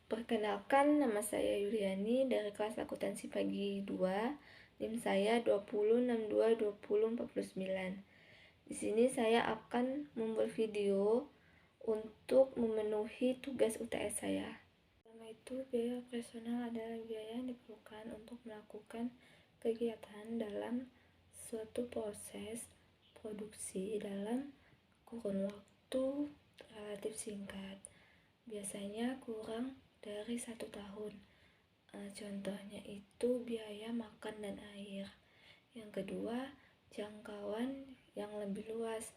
Perkenalkan, nama saya Yuliani dari kelas akuntansi pagi 2. NIM saya 20622049. Di sini saya akan membuat video untuk memenuhi tugas UTS saya. Pertama itu, biaya operasional adalah biaya yang diperlukan untuk melakukan kegiatan dalam suatu proses produksi dalam kurun waktu relatif singkat, biasanya kurang dari 1 tahun. Contohnya itu biaya makan dan air. Yang kedua, jangkauan yang lebih luas.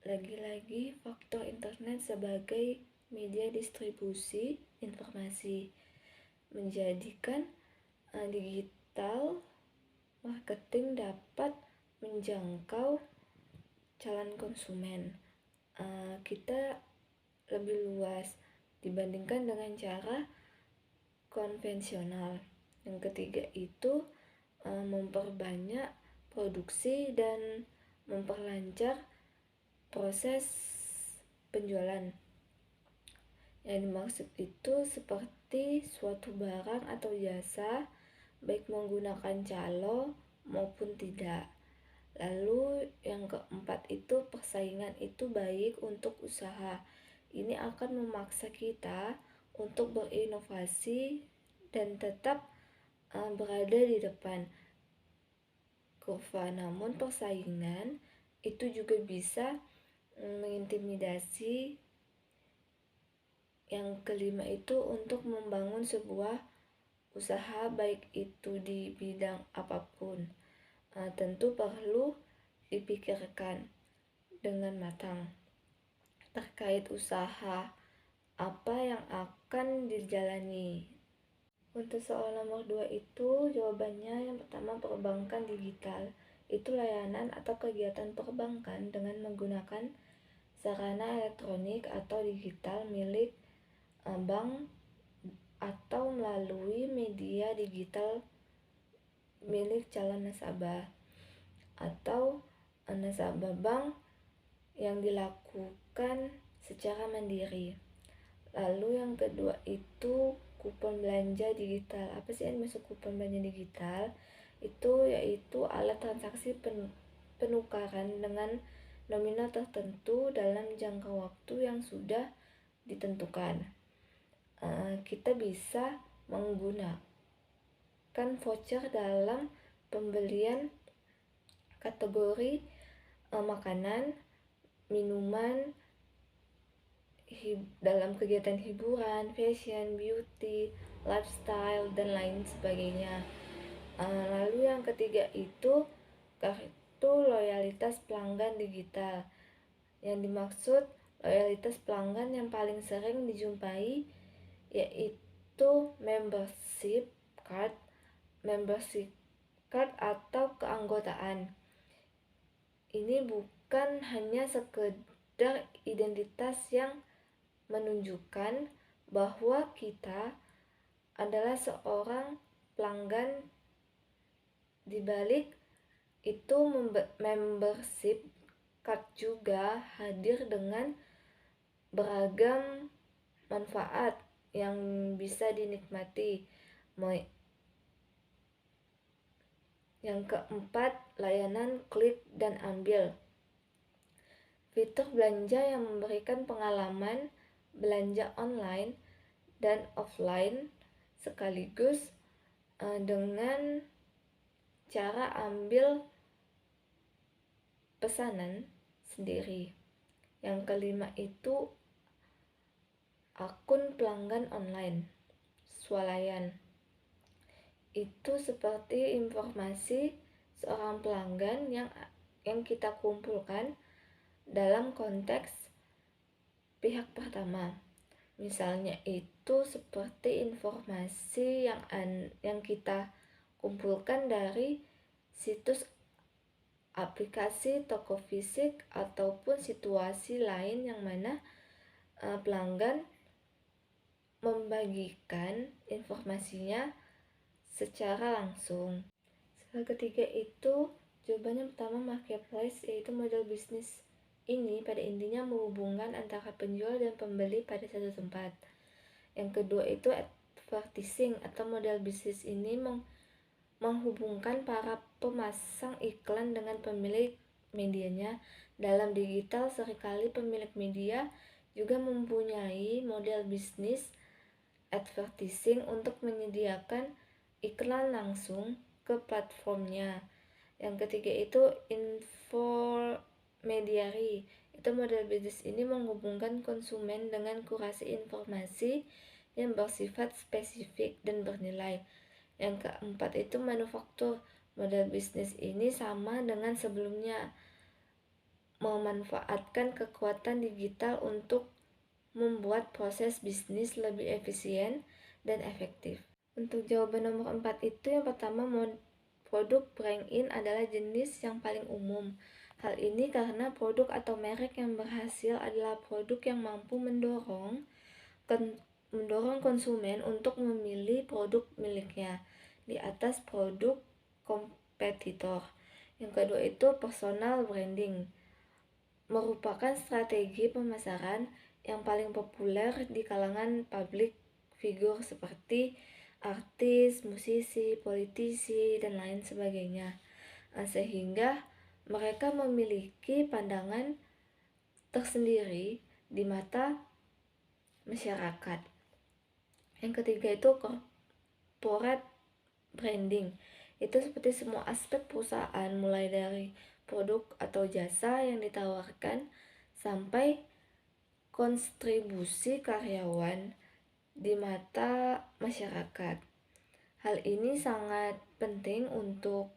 Lagi-lagi faktor internet sebagai media distribusi informasi menjadikan digital marketing dapat menjangkau calon konsumen kita lebih luas dibandingkan dengan cara konvensional. Yang ketiga itu memperbanyak produksi dan memperlancar proses penjualan. Yang dimaksud itu seperti suatu barang atau jasa, baik menggunakan calo maupun tidak. Lalu yang keempat itu persaingan itu baik untuk usaha. Ini akan memaksa kita untuk berinovasi dan tetap berada di depan kurva. Namun persaingan itu juga bisa mengintimidasi. Yang kelima itu untuk membangun sebuah usaha baik itu di bidang apapun, tentu perlu dipikirkan dengan matang terkait usaha apa yang akan dijalani. Untuk soal nomor 2 itu jawabannya yang pertama, perbankan digital itu layanan atau kegiatan perbankan dengan menggunakan sarana elektronik atau digital milik bank atau melalui media digital milik calon nasabah atau nasabah bank yang dilakukan secara mandiri. Lalu yang kedua itu kupon belanja digital. Apa sih yang masuk kupon belanja digital? Itu yaitu alat transaksi penukaran dengan nominal tertentu dalam jangka waktu yang sudah ditentukan. Kita bisa menggunakan voucher dalam pembelian kategori makanan, minuman, dalam kegiatan hiburan, fashion, beauty, lifestyle, dan lain sebagainya. Lalu yang ketiga itu kartu loyalitas pelanggan digital. Yang dimaksud loyalitas pelanggan yang paling sering dijumpai yaitu membership card atau keanggotaan. Ini bukan hanya sekedar identitas yang menunjukkan bahwa kita adalah seorang pelanggan. Di balik itu membership card juga hadir dengan beragam manfaat yang bisa dinikmati. Yang keempat, layanan klik dan ambil. Fitur belanja yang memberikan pengalaman belanja online dan offline sekaligus dengan cara ambil pesanan sendiri. Yang kelima itu akun pelanggan online, swalayan. Itu seperti informasi seorang pelanggan yang kita kumpulkan dalam konteks pihak pertama. Misalnya itu seperti informasi yang kita kumpulkan dari situs aplikasi toko fisik ataupun situasi lain yang mana pelanggan membagikan informasinya secara langsung. Soal ketiga itu jawabannya pertama, marketplace, yaitu model bisnis ini pada intinya menghubungkan antara penjual dan pembeli pada satu tempat. Yang kedua itu advertising atau model bisnis ini menghubungkan para pemasang iklan dengan pemilik medianya. Dalam digital, seringkali pemilik media juga mempunyai model bisnis advertising untuk menyediakan iklan langsung ke platformnya. Yang ketiga itu intermediary. Itu model bisnis ini menghubungkan konsumen dengan kurasi informasi yang bersifat spesifik dan bernilai. Yang keempat itu manufaktur. Model bisnis ini sama dengan sebelumnya, memanfaatkan kekuatan digital untuk membuat proses bisnis lebih efisien dan efektif. Untuk jawaban nomor 4 itu yang pertama, produk break-in adalah jenis yang paling umum. Hal ini karena produk atau merek yang berhasil adalah produk yang mampu mendorong konsumen untuk memilih produk miliknya di atas produk kompetitor. Yang kedua itu personal branding, merupakan strategi pemasaran yang paling populer di kalangan public figure seperti artis, musisi, politisi, dan lain sebagainya. Sehingga mereka memiliki pandangan tersendiri di mata masyarakat. Yang ketiga itu corporate branding. Itu seperti semua aspek perusahaan, mulai dari produk atau jasa yang ditawarkan sampai kontribusi karyawan di mata masyarakat. Hal ini sangat penting untuk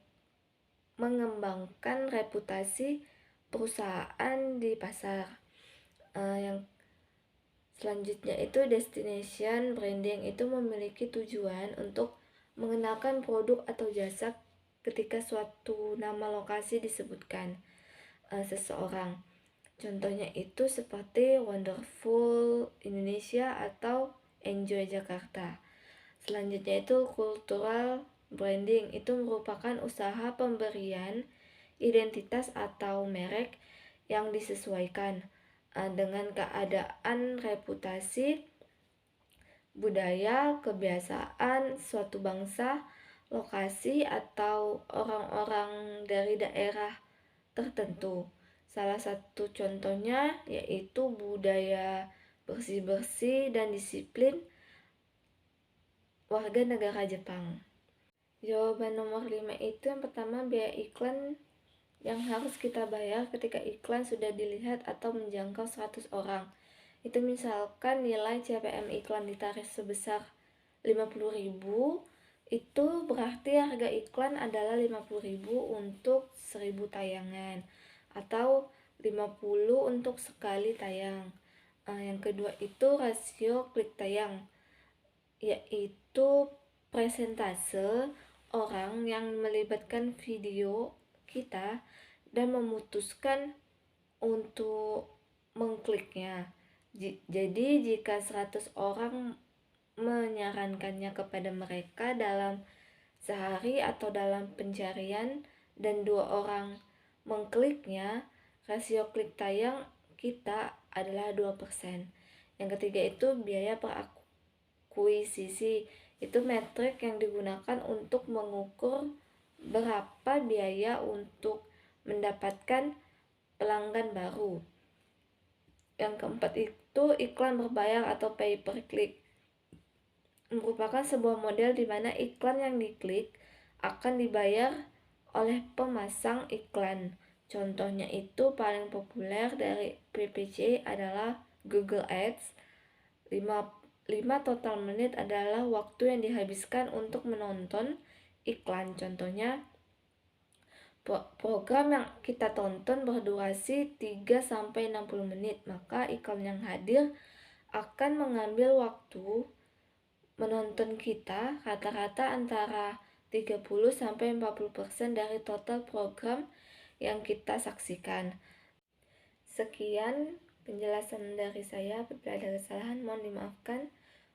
mengembangkan reputasi perusahaan di pasar. Yang selanjutnya itu destination branding, itu memiliki tujuan untuk mengenalkan produk atau jasa ketika suatu nama lokasi disebutkan seseorang. Contohnya itu seperti Wonderful Indonesia atau Enjoy Jakarta. Selanjutnya itu cultural branding, itu merupakan usaha pemberian identitas atau merek yang disesuaikan dengan keadaan, reputasi, budaya, kebiasaan suatu bangsa, lokasi, atau orang-orang dari daerah tertentu. Salah satu contohnya yaitu budaya bersih-bersih dan disiplin warga negara Jepang. Jawaban nomor 5 itu yang pertama, biaya iklan yang harus kita bayar ketika iklan sudah dilihat atau menjangkau 100 orang. Itu misalkan nilai CPM iklan ditarik sebesar 50.000, itu berarti harga iklan adalah 50.000 untuk 1000 tayangan atau 50 untuk sekali tayang. Yang kedua itu rasio klik tayang, yaitu presentase orang yang melibatkan video kita dan memutuskan untuk mengkliknya. Jadi jika 100 orang menyarankannya kepada mereka dalam sehari atau dalam pencarian dan 2 orang mengkliknya, rasio klik tayang kita adalah 2%. Yang ketiga itu biaya per akuisisi. Itu metrik yang digunakan untuk mengukur berapa biaya untuk mendapatkan pelanggan baru. Yang keempat itu iklan berbayar atau pay per click, merupakan sebuah model di mana iklan yang diklik akan dibayar oleh pemasang iklan. Contohnya itu paling populer dari PPC adalah Google Ads. 5 total menit adalah waktu yang dihabiskan untuk menonton iklan. Contohnya program yang kita tonton berdurasi 3-60 menit, maka iklan yang hadir akan mengambil waktu menonton kita rata-rata antara 30-40% dari total program yang kita saksikan. Sekian penjelasan dari saya. Apabila ada kesalahan mohon dimaafkan.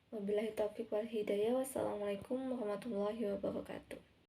Wabillahi taufiq wal hidayah. Wassalamualaikum warahmatullahi wabarakatuh.